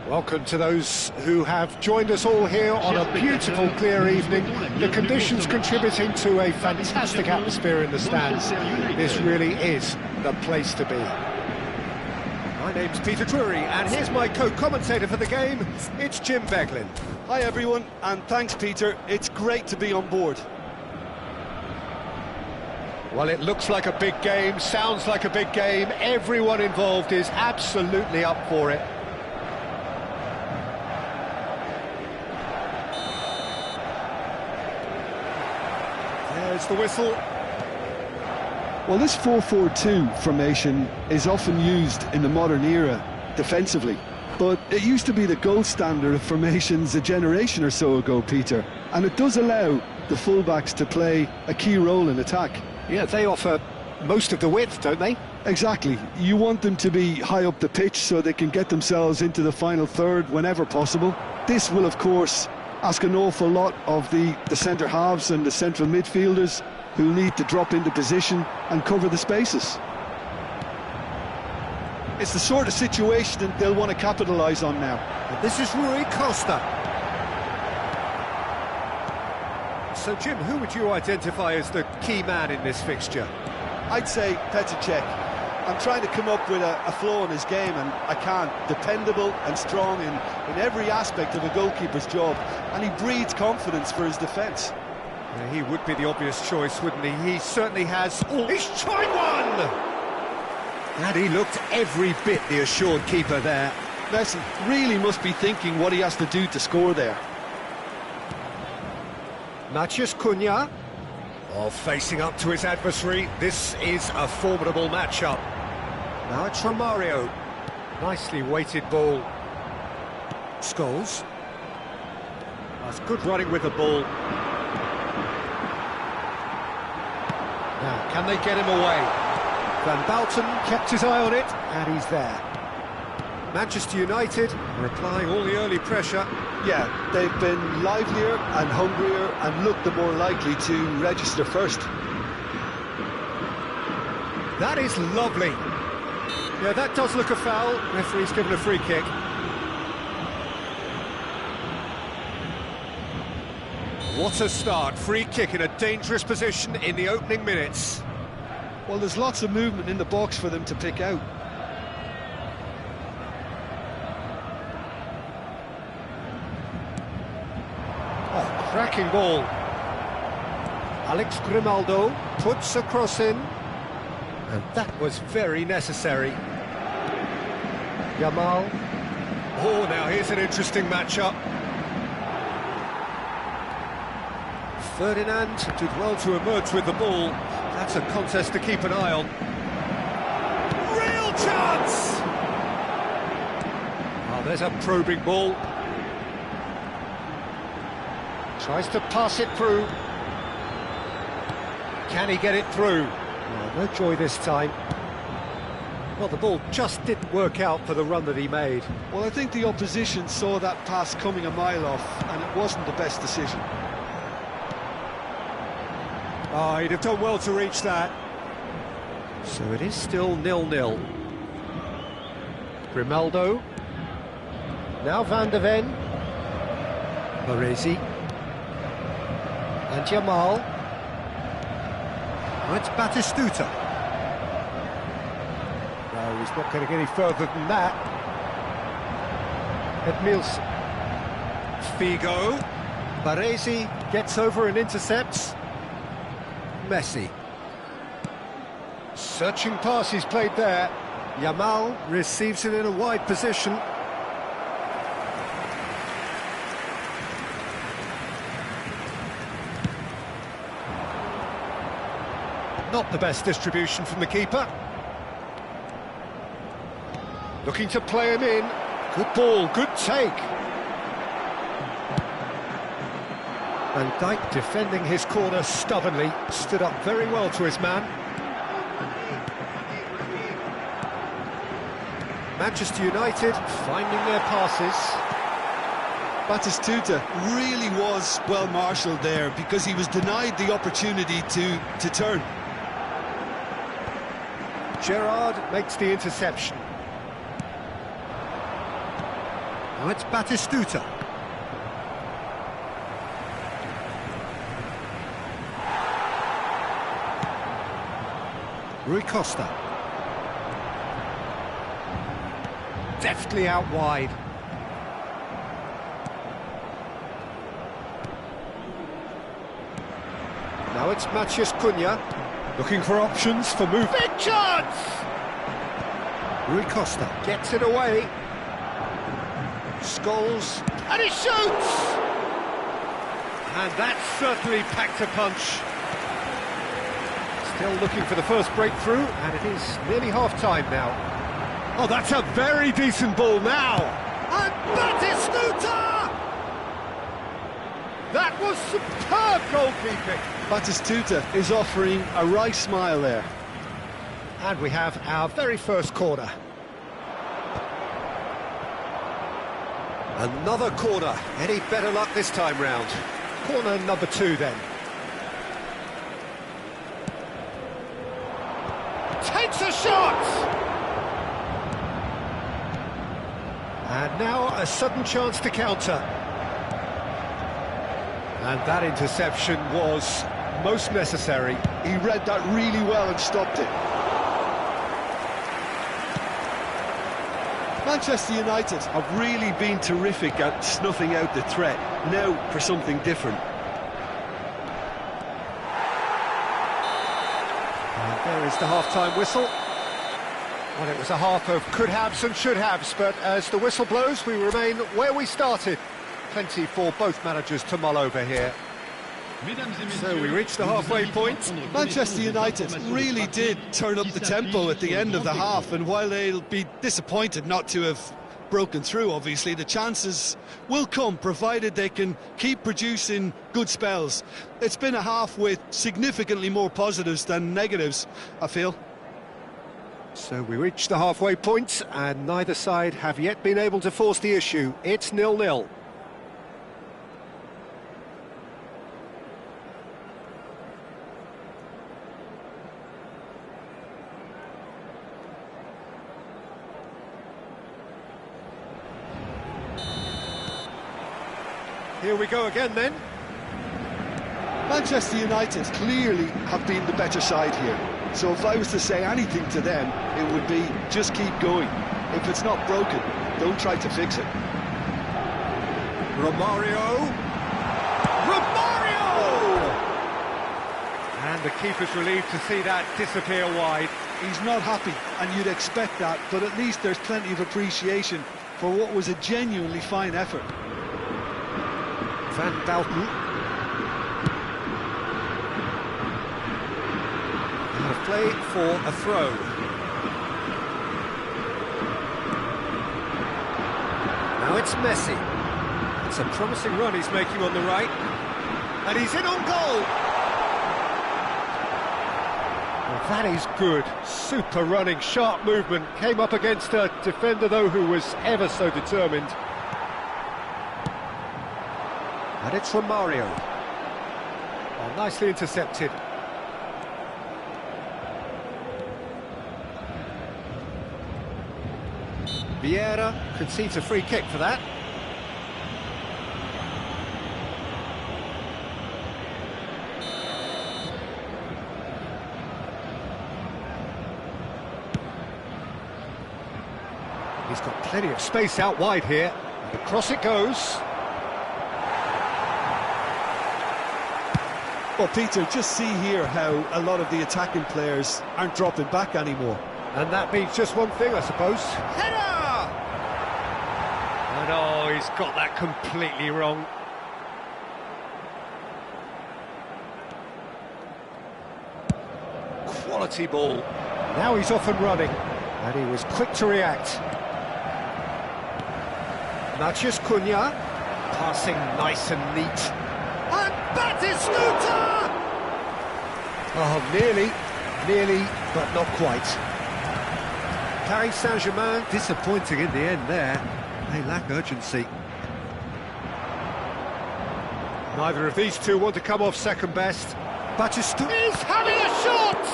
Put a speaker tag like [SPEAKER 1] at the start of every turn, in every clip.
[SPEAKER 1] Welcome to those who have joined us all here on a beautiful, clear evening. The conditions contributing to a fantastic atmosphere in the stands. This really is the place to be. My name's Peter Drury, and here's my co-commentator for the game. It's Jim Beglin.
[SPEAKER 2] Hi everyone, and thanks Peter. It's great to be on board.
[SPEAKER 1] Well, it looks like a big game, sounds like a big game. Everyone involved is absolutely up for it. There's the whistle.
[SPEAKER 2] Well, this 4-4-2 formation is often used in the modern era defensively, but it used to be the gold standard of formations a generation or so ago, Peter, and it does allow the fullbacks to play a key role in attack.
[SPEAKER 1] Yeah, they offer most of the width, don't they?
[SPEAKER 2] Exactly. You want them to be high up the pitch so they can get themselves into the final third whenever possible. This will, of course, ask an awful lot of the centre halves and the central midfielders, who need to drop into position and cover the spaces. It's the sort of situation that they'll want to capitalise on now.
[SPEAKER 1] And this is Rui Costa. So, Jim, who would you identify as the key man in this fixture?
[SPEAKER 2] I'd say Petr Cech. I'm trying to come up with a flaw in his game, and I can't. Dependable and strong in every aspect of a goalkeeper's job, and he breeds confidence for his defence.
[SPEAKER 1] Yeah, he would be the obvious choice, wouldn't he? He certainly has. Oh, he's tried one! And he looked every bit the assured keeper there.
[SPEAKER 2] Messi really must be thinking what he has to do to score there.
[SPEAKER 1] Matheus Cunha. Oh, facing up to his adversary. This is a formidable matchup. Now it's Romario. Nicely weighted ball. Scholes. That's good running with the ball. Now, can they get him away? Van Bouten kept his eye on it, and he's there. Manchester United are applying all the early pressure.
[SPEAKER 2] Yeah, they've been livelier and hungrier and looked the more likely to register first.
[SPEAKER 1] That is lovely. Yeah, that does look a foul. Referee's given a free kick. What a start. Free kick in a dangerous position in the opening minutes.
[SPEAKER 2] Well, there's lots of movement in the box for them to pick out.
[SPEAKER 1] Oh, cracking ball. Alex Grimaldo puts a cross in. And that was very necessary. Yamal. Oh, now here's an interesting matchup. Ferdinand did well to emerge with the ball. That's a contest to keep an eye on. Real chance! Oh, there's a probing ball. Tries to pass it through. Can he get it through? Oh, no joy this time. Well, the ball just didn't work out for the run that he made.
[SPEAKER 2] Well, I think the opposition saw that pass coming a mile off, and it wasn't the best decision.
[SPEAKER 1] Oh, he'd have done well to reach that. So it is still 0-0. Grimaldo. Now Van de Ven. Baresi. And Yamal. Oh, it's Batistuta. No, he's not going to get any further than that. Edmilson. Figo. Baresi gets over and intercepts. Messi. Searching pass he's played there. Yamal receives it in a wide position. Not the best distribution from the keeper. Looking to play him in. Good ball, good take. Van Dijk defending his corner stubbornly, stood up very well to his man. Manchester United finding their passes.
[SPEAKER 2] Batistuta really was well marshalled there because he was denied the opportunity to turn.
[SPEAKER 1] Gerrard makes the interception. Now it's Batistuta. Rui Costa. Deftly out wide. Now it's Matheus Cunha. Looking for options for move. Big chance! Rui Costa gets it away. Scholes, and he shoots! And that certainly packed a punch. Still looking for the first breakthrough, and it is nearly half-time now. Oh, that's a very decent ball now! And Batistuta! That was superb goalkeeping!
[SPEAKER 2] Batistuta is offering a right smile there.
[SPEAKER 1] And we have our very first corner. Another corner. Any better luck this time round? Corner number 2 then. Takes a shot! And now a sudden chance to counter. And that interception was most necessary.
[SPEAKER 2] He read that really well and stopped it. Manchester United have really been terrific at snuffing out the threat. Now for something different.
[SPEAKER 1] And there is the half-time whistle. Well, it was a half of could-haves and should-haves, but as the whistle blows, we remain where we started. Plenty for both managers to mull over here. So we reached the halfway point.
[SPEAKER 2] Manchester United really did turn up the tempo at the end of the half, and while they'll be disappointed not to have broken through, obviously, the chances will come, provided they can keep producing good spells. It's been a half with significantly more positives than negatives, I feel.
[SPEAKER 1] So we reached the halfway point, and neither side have yet been able to force the issue. It's 0-0. Here we go again then.
[SPEAKER 2] Manchester United clearly have been the better side here. So if I was to say anything to them, it would be just keep going. If it's not broken, don't try to fix it.
[SPEAKER 1] Romario! And the keeper's relieved to see that disappear wide.
[SPEAKER 2] He's not happy, and you'd expect that, but at least there's plenty of appreciation for what was a genuinely fine effort.
[SPEAKER 1] Van Dalton. Out of play for a throw. Now it's Messi. It's a promising run he's making on the right. And he's in on goal! Well, that is good. Super running, sharp movement. Came up against a defender, though, who was ever so determined. And it's Romario. Oh, nicely intercepted. Vieira concedes a free kick for that. He's got plenty of space out wide here. And across it goes.
[SPEAKER 2] Well, Peter, just see here how a lot of the attacking players aren't dropping back anymore.
[SPEAKER 1] And that means just one thing, I suppose. Header! And oh, he's got that completely wrong. Quality ball. Now he's off and running. And he was quick to react. Matheus Cunha. Passing nice and neat. And Batistuta! Oh, nearly, but not quite. Paris Saint-Germain disappointing in the end there. They lack urgency. Neither of these two want to come off second best. Batistuta is having a shot!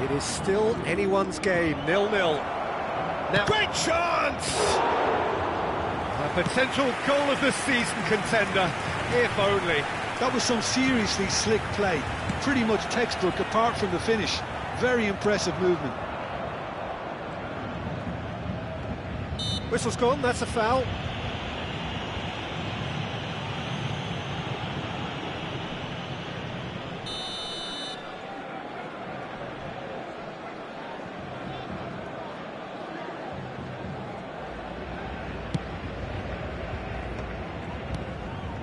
[SPEAKER 1] It is still anyone's game, 0-0. Now, great chance! A potential goal of the season contender, if only.
[SPEAKER 2] That was some seriously slick play. Pretty much textbook apart from the finish. Very impressive movement.
[SPEAKER 1] Whistle's gone, that's a foul.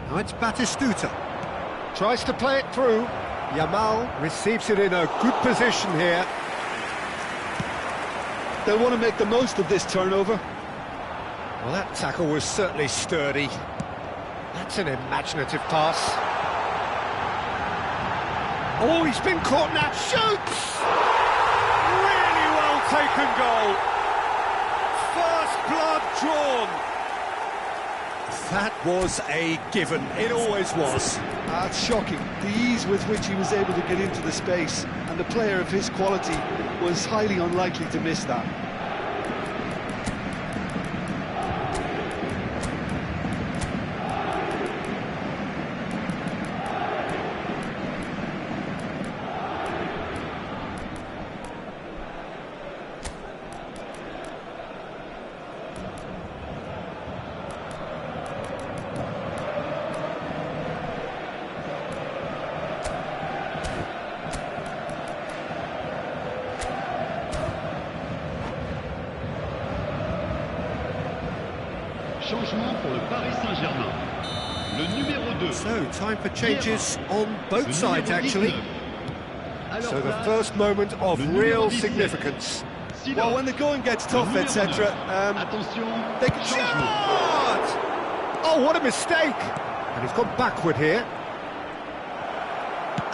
[SPEAKER 1] Now it's Batistuta. Tries to play it through. Yamal receives it in a good position here.
[SPEAKER 2] They'll want to make the most of this turnover.
[SPEAKER 1] Well, that tackle was certainly sturdy. That's an imaginative pass. Oh, he's been caught now. Shoots! Really well taken goal. First blood drawn. That was a given. It always was.
[SPEAKER 2] That's shocking. The ease with which he was able to get into the space, and the player of his quality was highly unlikely to miss that.
[SPEAKER 3] Changement pour le Paris Saint-Germain. Le numéro 2.
[SPEAKER 1] So, time for changes on both sides, actually. So the first moment of real significance.
[SPEAKER 2] Well, when the going gets tough, etc., they can
[SPEAKER 1] Shot! Oh, what a mistake! And he's gone backward here.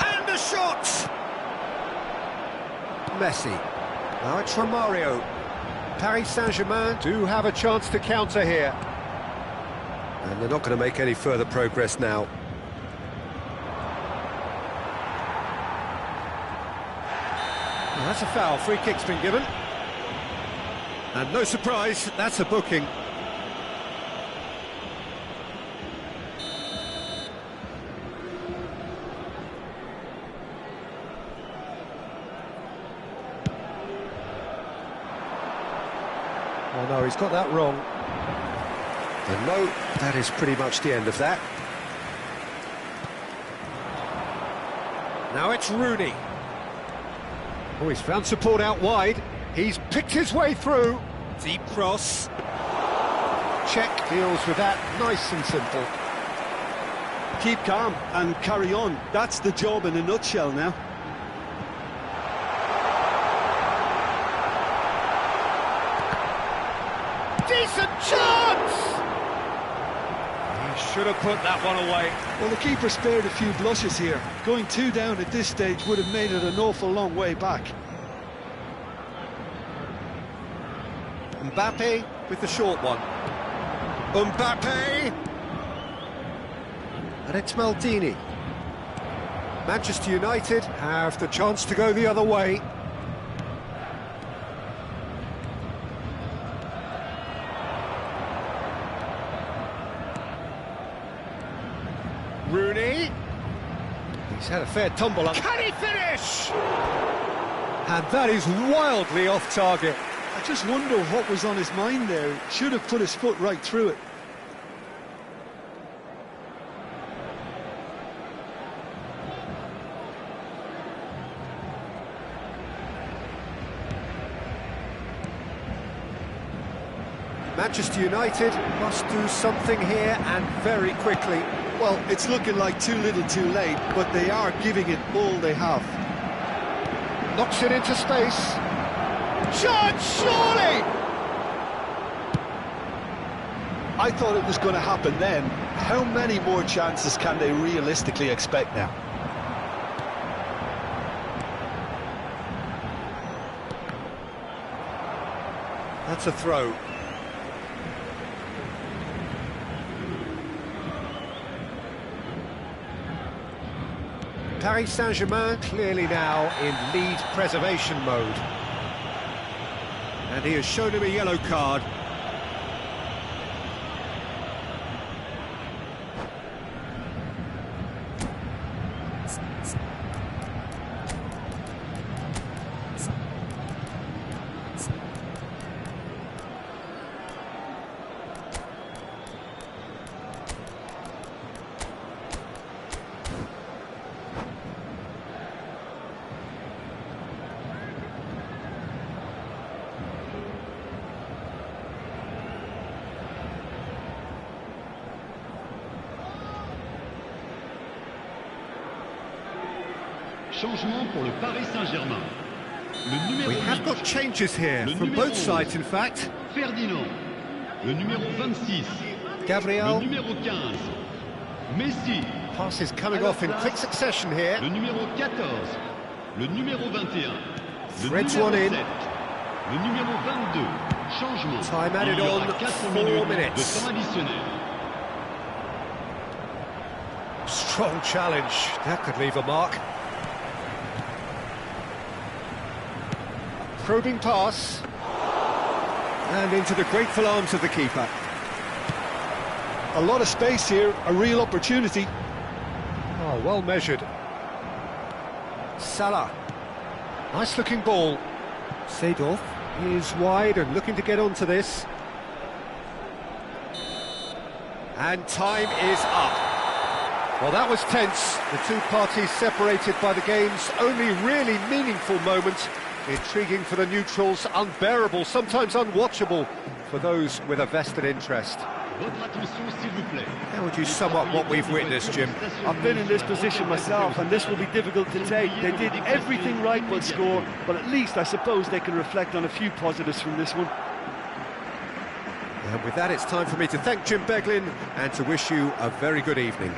[SPEAKER 1] And the shot! Messi. Now it's Romario. Paris Saint-Germain do have a chance to counter here. And they're not going to make any further progress now. Well, that's a foul. Free kick's been given. And no surprise, that's a booking. Oh no, he's got that wrong. And no, that is pretty much the end of that. Now it's Rooney. Oh, he's found support out wide. He's picked his way through. Deep cross. Czech deals with that, nice and simple.
[SPEAKER 2] keep calm and carry on. That's the job in a nutshell now.
[SPEAKER 1] Decent chance! He should have put that one away.
[SPEAKER 2] Well, the keeper spared a few blushes here. Going 2 down at this stage would have made it an awful long way back.
[SPEAKER 1] Mbappe with the short one. Mbappe! And it's Maldini. Manchester United have the chance to go the other way. Rooney. He's had a fair tumble up. Can he finish? And that is wildly off target.
[SPEAKER 2] I just wonder what was on his mind there. Should have put his foot right through it.
[SPEAKER 1] Manchester United must do something here and very quickly.
[SPEAKER 2] Well, it's looking like too little too late, but they are giving it all they have.
[SPEAKER 1] Knocks it into space. Chance, surely!
[SPEAKER 2] I thought it was going to happen then. How many more chances can they realistically expect now?
[SPEAKER 1] That's a throw. Paris Saint-Germain clearly now in lead preservation mode. And he has shown him a yellow card.
[SPEAKER 3] Changement pour le Paris Saint-Germain. Le numéro
[SPEAKER 1] We have
[SPEAKER 3] 8,
[SPEAKER 1] got changes here
[SPEAKER 3] Le
[SPEAKER 1] from
[SPEAKER 3] numéro
[SPEAKER 1] both
[SPEAKER 3] 11.
[SPEAKER 1] sides, in fact.
[SPEAKER 3] Ferdinand. Le numéro 26. Le
[SPEAKER 1] Gabriel,
[SPEAKER 3] numéro 15. Messi.
[SPEAKER 1] passes coming off in quick succession here.
[SPEAKER 3] Le numéro 14. Le numéro 21. Le
[SPEAKER 1] Threads
[SPEAKER 3] numéro
[SPEAKER 1] one in.
[SPEAKER 3] 7. Le numéro 22. Changement.
[SPEAKER 1] Time added
[SPEAKER 3] Il y aura
[SPEAKER 1] on,
[SPEAKER 3] 4
[SPEAKER 1] 4
[SPEAKER 3] minutes
[SPEAKER 1] minutes.
[SPEAKER 3] de temps additionnel.
[SPEAKER 1] Strong challenge, that could leave a mark. Probing pass. And into the grateful arms of the keeper.
[SPEAKER 2] A lot of space here, a real opportunity.
[SPEAKER 1] Oh, well measured. Salah. Nice looking ball. Seedorf is wide and looking to get onto this. And time is up. Well, that was tense. The two parties separated by the game's only really meaningful moment. Intriguing for the neutrals, unbearable, sometimes unwatchable for those with a vested interest.
[SPEAKER 3] Votre attention, s'il vous plaît.
[SPEAKER 1] How would you sum up what we've witnessed, Jim?
[SPEAKER 4] I've been in this position myself, and this will be difficult to take. They did everything right but score, but at least I suppose they can reflect on a few positives from this one.
[SPEAKER 1] And with that, it's time for me to thank Jim Beglin and to wish you a very good evening.